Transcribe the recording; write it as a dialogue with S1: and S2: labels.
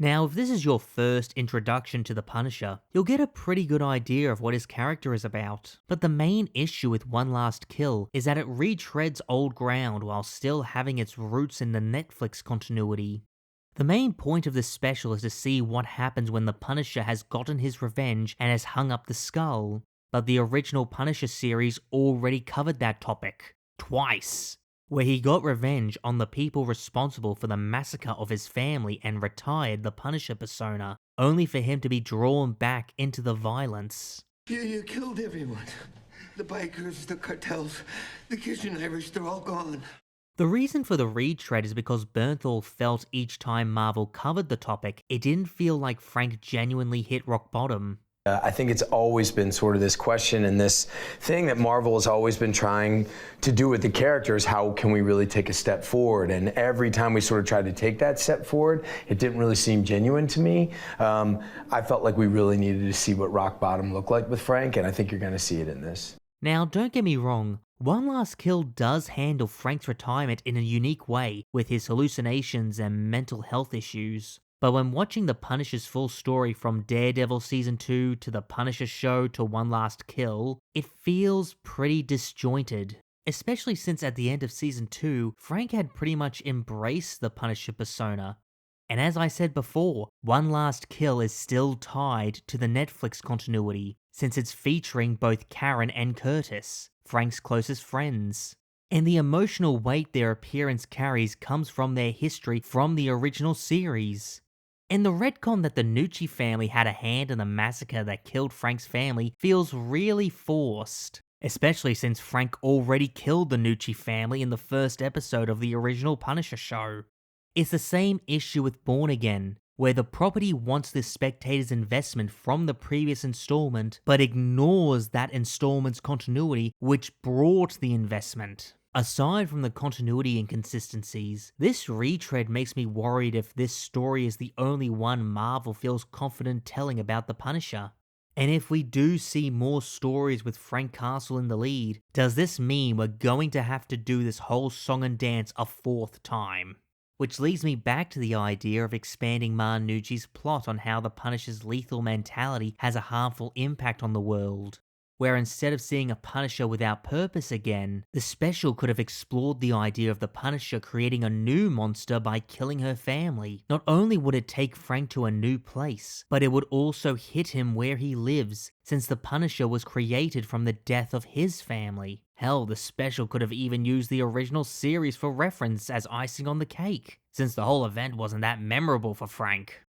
S1: Now, if this is your first introduction to the Punisher, you'll get a pretty good idea of what his character is about. But the main issue with One Last Kill is that it retreads old ground while still having its roots in the Netflix continuity. The main point of this special is to see what happens when the Punisher has gotten his revenge and has hung up the skull. But the original Punisher series already covered that topic. Twice. Where he got revenge on the people responsible for the massacre of his family and retired the Punisher persona, only for him to be drawn back into the violence.
S2: You killed everyone. The bikers, the cartels, the kitchen Irish, they're all gone.
S1: The reason for the retread is because Bernthal felt each time Marvel covered the topic, it didn't feel like Frank genuinely hit rock bottom.
S3: I think it's always been sort of this question and this thing that Marvel has always been trying to do with the characters. How can we really take a step forward? And every time we sort of tried to take that step forward, it didn't really seem genuine to me. I felt like we really needed to see what rock bottom looked like with Frank, and I think you're going to see it in this.
S1: Now, don't get me wrong, One Last Kill does handle Frank's retirement in a unique way, with his hallucinations and mental health issues. But when watching the Punisher's full story from Daredevil Season 2 to the Punisher show to One Last Kill, it feels pretty disjointed. Especially since at the end of Season 2, Frank had pretty much embraced the Punisher persona. And as I said before, One Last Kill is still tied to the Netflix continuity, since it's featuring both Karen and Curtis, Frank's closest friends. And the emotional weight their appearance carries comes from their history from the original series. And the retcon that the Nucci family had a hand in the massacre that killed Frank's family feels really forced. Especially since Frank already killed the Nucci family in the first episode of the original Punisher show. It's the same issue with Born Again, where the property wants the spectator's investment from the previous installment, but ignores that installment's continuity which brought the investment. Aside from the continuity inconsistencies, this retread makes me worried if this story is the only one Marvel feels confident telling about the Punisher. And if we do see more stories with Frank Castle in the lead, does this mean we're going to have to do this whole song and dance a fourth time? Which leads me back to the idea of expanding Nucci's plot on how the Punisher's lethal mentality has a harmful impact on the world. Where instead of seeing a Punisher without purpose again, the special could have explored the idea of the Punisher creating a new monster by killing her family. Not only would it take Frank to a new place, but it would also hit him where he lives, since the Punisher was created from the death of his family. Hell, the special could have even used the original series for reference as icing on the cake, since the whole event wasn't that memorable for Frank.